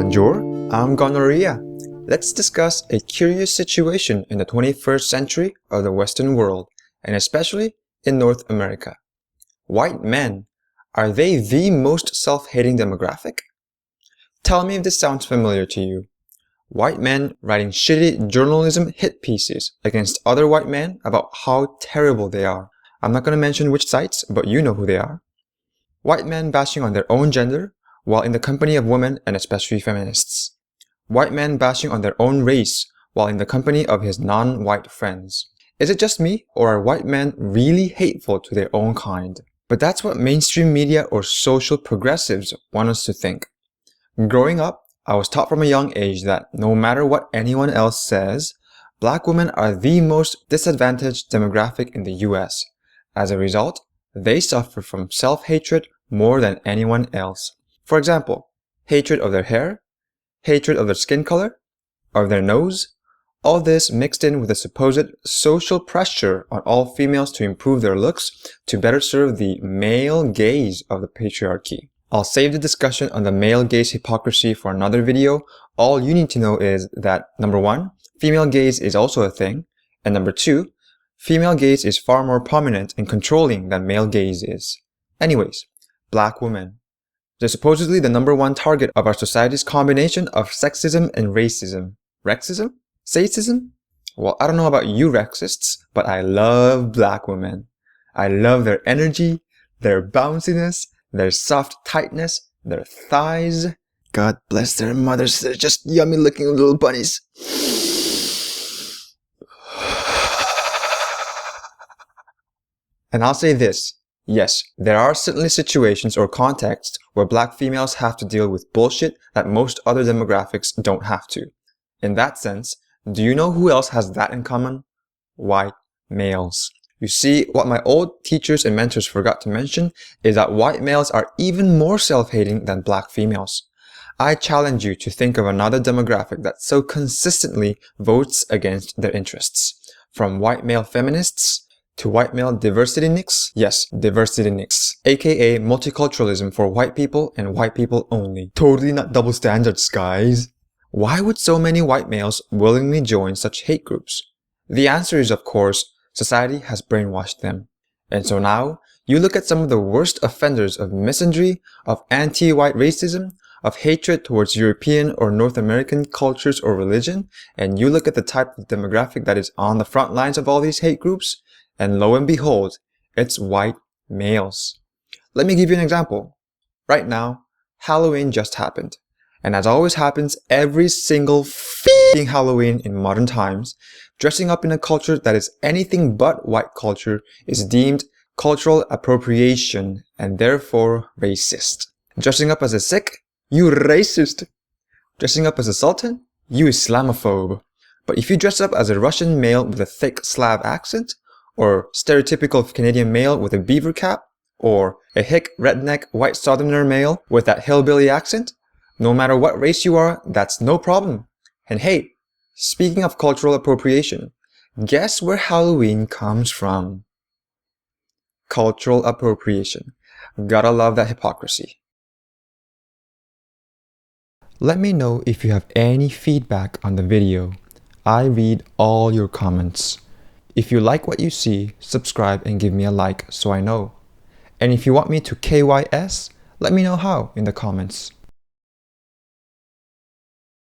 Bonjour, I'm Gonorrhea. Let's discuss a curious situation in the 21st century of the Western world, and especially in North America. White men, are they the most self-hating demographic? Tell me if this sounds familiar to you. White men writing shitty journalism hit pieces against other white men about how terrible they are. I'm not going to mention which sites, but you know who they are. White men bashing on their own gender while in the company of women and especially feminists. White men bashing on their own race while in the company of his non-white friends. Is it just me, or are white men really hateful to their own kind? But that's what mainstream media or social progressives want us to think. Growing up, I was taught from a young age that no matter what anyone else says, black women are the most disadvantaged demographic in the US. As a result, they suffer from self-hatred more than anyone else. For example, hatred of their hair, hatred of their skin color, of their nose, all this mixed in with the supposed social pressure on all females to improve their looks to better serve the male gaze of the patriarchy. I'll save the discussion on the male gaze hypocrisy for another video. All you need to know is that number 1, female gaze is also a thing, and number 2, female gaze is far more prominent and controlling than male gaze is. Anyways, black women. They're supposedly the number 1 target of our society's combination of sexism and racism. Rexism? Sadism? Well, I don't know about you Rexists, but I love black women. I love their energy, their bounciness, their soft tightness, their thighs. God bless their mothers, they're just yummy looking little bunnies. And I'll say this. Yes, there are certainly situations or contexts where black females have to deal with bullshit that most other demographics don't have to. In that sense, do you know who else has that in common? White males. You see, what my old teachers and mentors forgot to mention is that white males are even more self-hating than black females. I challenge you to think of another demographic that so consistently votes against their interests. From white male feminists to white male diversity nicks? Yes, diversity nicks, aka multiculturalism for white people and white people only. Totally not double standards, guys. Why would so many white males willingly join such hate groups? The answer is, of course, society has brainwashed them. And so now, you look at some of the worst offenders of misandry, of anti-white racism, of hatred towards European or North American cultures or religion, and you look at the type of demographic that is on the front lines of all these hate groups, and lo and behold, it's white males. Let me give you an example. Right now, Halloween just happened. And as always happens every single f***ing Halloween in modern times, dressing up in a culture that is anything but white culture is deemed cultural appropriation and therefore racist. Dressing up as a Sikh? You racist. Dressing up as a Sultan? You Islamophobe. But if you dress up as a Russian male with a thick Slav accent, or stereotypical Canadian male with a beaver cap, or a hick redneck white southerner male with that hillbilly accent, no matter what race you are, that's no problem. And hey, speaking of cultural appropriation, guess where Halloween comes from? Cultural appropriation. Gotta love that hypocrisy. Let me know if you have any feedback on the video. I read all your comments. If you like what you see, subscribe and give me a like so I know. And if you want me to KYS, let me know how in the comments.